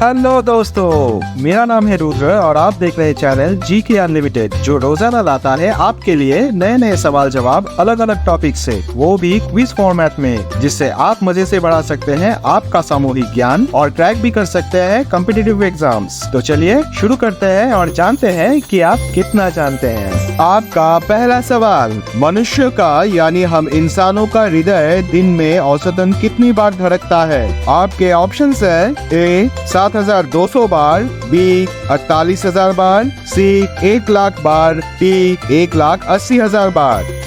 Hello दोस्तों, मेरा नाम है रुद्र और आप देख रहे हैं चैनल जीके अनलिमिटेड, जो रोजाना लाता है आपके लिए नए नए सवाल जवाब अलग अलग टॉपिक से, वो भी क्विज फॉर्मेट में, जिससे आप मजे से बढ़ा सकते हैं आपका सामूहिक ज्ञान और क्रैक भी कर सकते हैं कॉम्पिटिटिव एग्जाम्स। तो चलिए शुरू करते हैं और जानते हैं कि आप कितना जानते हैं। आपका पहला सवाल, मनुष्य का यानी हम इंसानों का हृदय दिन में औसतन कितनी बार धड़कता है? आपके ऑप्शंस है ए 7,200 बार, बी 48,000 बार, सी 1 लाख बार, डी 1,80,000 बार।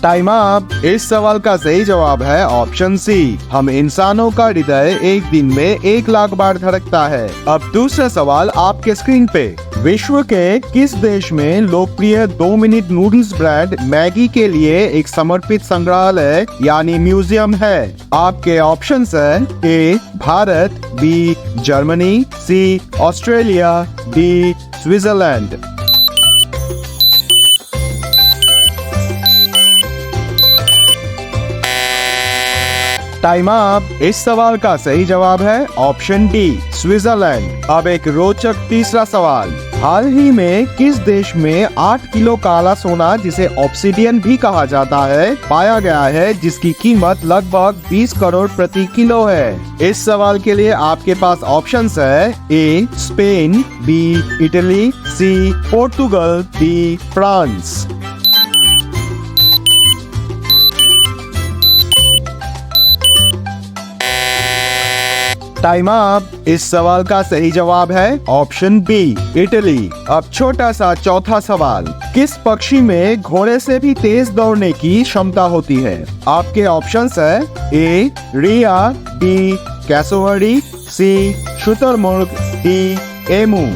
Time up. इस सवाल का सही जवाब है ऑप्शन सी, हम इंसानों का हृदय एक दिन में 1 लाख बार धड़कता है। अब दूसरा सवाल आपके स्क्रीन पे, विश्व के किस देश में लोकप्रिय 2 मिनट नूडल्स ब्रांड मैगी के लिए एक समर्पित संग्रहालय यानी म्यूजियम है? आपके ऑप्शंस है A Bharat, B Germany, C Australia, D Switzerland. Time up. इस सवाल का सही जवाब है ऑप्शन डी स्विट्जरलैंड। अब एक रोचक तीसरा सवाल, हाल ही में किस देश में 8 किलो काला सोना, जिसे ऑब्सिडियन भी कहा जाता है, पाया गया है, जिसकी कीमत लगभग 20 करोड़ प्रति किलो है? इस सवाल के लिए आपके पास ऑप्शंस है a Spain, b Italy, c Portugal, d France. Time up. इस सवाल का सही जवाब है ऑप्शन बी इटली। अब छोटा सा चौथा सवाल, किस पक्षी में घोड़े से भी तेज दौड़ने की क्षमता होती है? आपके ऑप्शंस है ए रिया, बी कैसोवरी, सी शुतुरमुर्ग, डी एमू।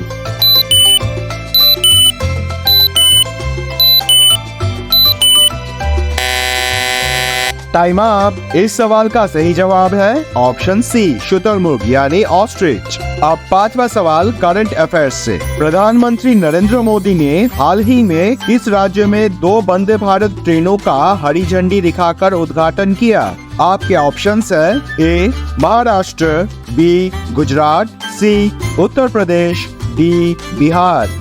Time up. इस सवाल का सही जवाब है ऑप्शन सी शुतुरमुर्ग यानी ऑस्ट्रिच। अब पांचवा सवाल करंट अफेयर्स से, प्रधानमंत्री नरेंद्र मोदी ने हाल ही में किस राज्य में 2 वंदे भारत ट्रेनों का हरी झंडी दिखाकर उद्घाटन किया? आपके ऑप्शंस है A Maharashtra, B Gujarat, C Uttar Pradesh, D Bihar.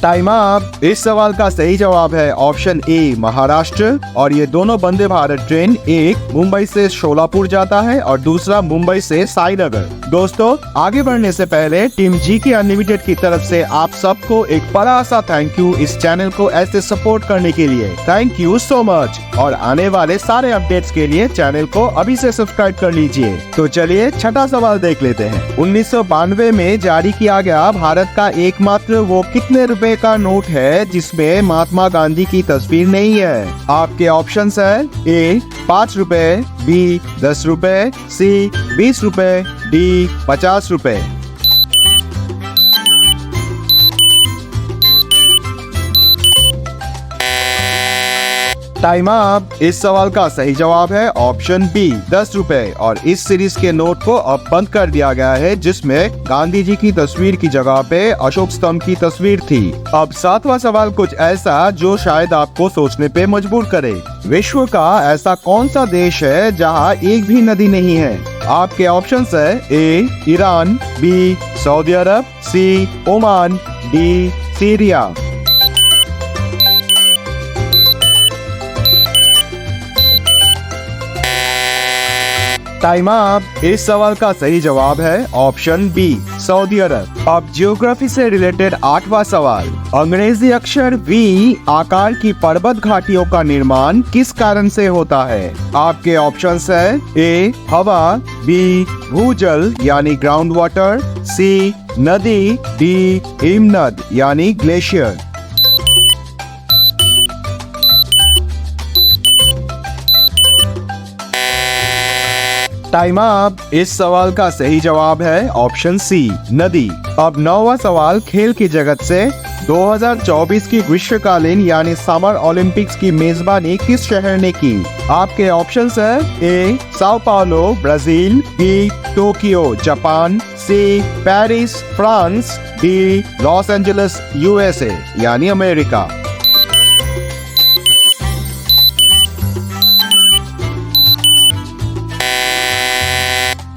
Time up. इस सवाल का सही जवाब है ऑप्शन ए महाराष्ट्र, और ये दोनों वंदे भारत ट्रेन, एक मुंबई से शोलापुर जाता है और दूसरा मुंबई से साईनगर। दोस्तों, आगे बढ़ने से पहले टीम जीके अनलिमिटेड की तरफ से आप सबको एक बड़ा सा थैंक यू इस चैनल को ऐसे सपोर्ट करने के लिए। Thank you so much. और आने वाले सारे अपडेट्स के लिए चैनल को अभी से सब्सक्राइब कर लीजिए। तो चलिए छठा सवाल देख लेते हैं। 1992 में जारी किया गया भारत का एकमात्र वो कितने रुपए का नोट है जिसमें महात्मा गांधी की तस्वीर नहीं है? आपके ऑप्शंस है ए 5 रुपए, बी 10 रुपए, सी 20 रुपए, डी 50 रुपए। Time up. इस सवाल का सही जवाब है ऑप्शन बी 10 रुपए, और इस सीरीज के नोट को अब बंद कर दिया गया है, जिसमें गांधी जी की तस्वीर की जगह पे अशोक स्तंभ की तस्वीर थी। अब सातवां सवाल कुछ ऐसा जो शायद आपको सोचने पे मजबूर करे, विश्व का ऐसा कौन सा देश है जहां एक भी नदी नहीं है? आपके ऑप्शंस है A Iran, B Saudi Arabia, C Oman, D Syria. Time up. इस सवाल का सही जवाब है ऑप्शन बी सऊदी अरब। अब ज्योग्राफी से रिलेटेड 8वां सवाल, अंग्रेजी अक्षर वी आकार की पर्वत घाटियों का निर्माण किस कारण से होता है? आपके ऑप्शंस है ए हवा, बी भूजल यानी ग्राउंड वाटर, सी नदी, डी हिमनद यानी ग्लेशियर। Time up. इस सवाल का सही जवाब है ऑप्शन सी नदी। अब 9वां सवाल खेल की जगत से, 2024 की ग्रीष्मकालीन यानी समर ओलंपिक्स की मेजबानी किस शहर ने की? आपके ऑप्शंस है A Sao Paulo Brazil, B Tokyo Japan, C Paris France, D Los Angeles USA यानी अमेरिका।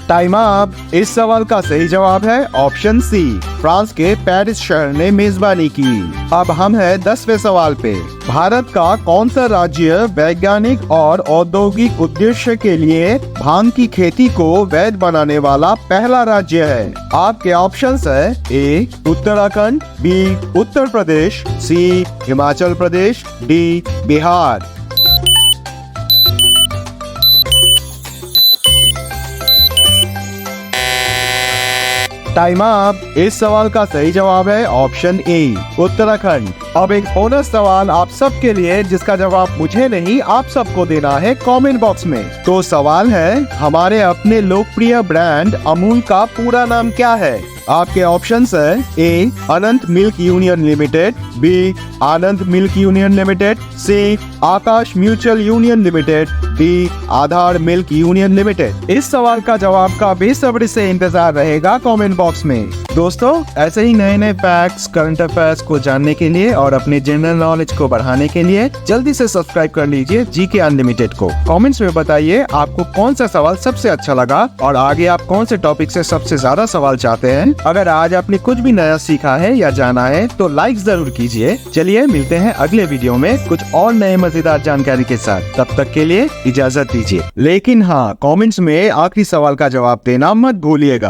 Time up. इस सवाल का सही जवाब है ऑप्शन सी, फ्रांस के पेरिस शहर ने मेजबानी की। अब हम हैं 10वें सवाल पे। भारत का कौन सा राज्य वैज्ञानिक और औद्योगिक उद्देश्य के लिए भांग की खेती को वैध बनाने वाला पहला राज्य है? आपके ऑप्शंस है A Uttarakhand, B Uttar Pradesh, C Himachal Pradesh, D Bihar. Time up. इस सवाल का सही जवाब है ऑप्शन ए उत्तराखंड। अब एक बोनस सवाल आप सबके लिए जिसका जवाब मुझे नहीं आप सबको देना है कमेंट बॉक्स में। तो सवाल है, हमारे अपने लोकप्रिय ब्रांड अमूल का पूरा नाम क्या है? आपके ऑप्शंस है ए अनंत मिल्क यूनियन लिमिटेड, बी आनंद मिल्क यूनियन लिमिटेड, सी आकाश म्यूचुअल यूनियन लिमिटेड, डी आधार मिल्क यूनियन लिमिटेड। इस सवाल का जवाब का बेसब्री से इंतजार रहेगा कमेंट बॉक्स में। दोस्तों, ऐसे ही नए नए फैक्ट्स, करंट अफेयर्स को जानने के लिए और अपने जनरल नॉलेज को बढ़ाने के लिए जल्दी से सब्सक्राइब कर लीजिए जीके अनलिमिटेड को। कमेंट्स में बताइए आपको कौन सा सवाल सबसे अच्छा लगा और आगे आप कौन से टॉपिक से सबसे ज्यादा सवाल चाहते हैं। अगर आज आपने कुछ भी नया सीखा है या जाना है तो लाइक जरूर कीजिए। चलिए मिलते हैं अगले वीडियो में कुछ और नए मजेदार जानकारी के साथ। तब तक के लिए इजाजत दीजिए। लेकिन हाँ, कमेंट्स में आखिरी सवाल का जवाब देना मत भूलिएगा।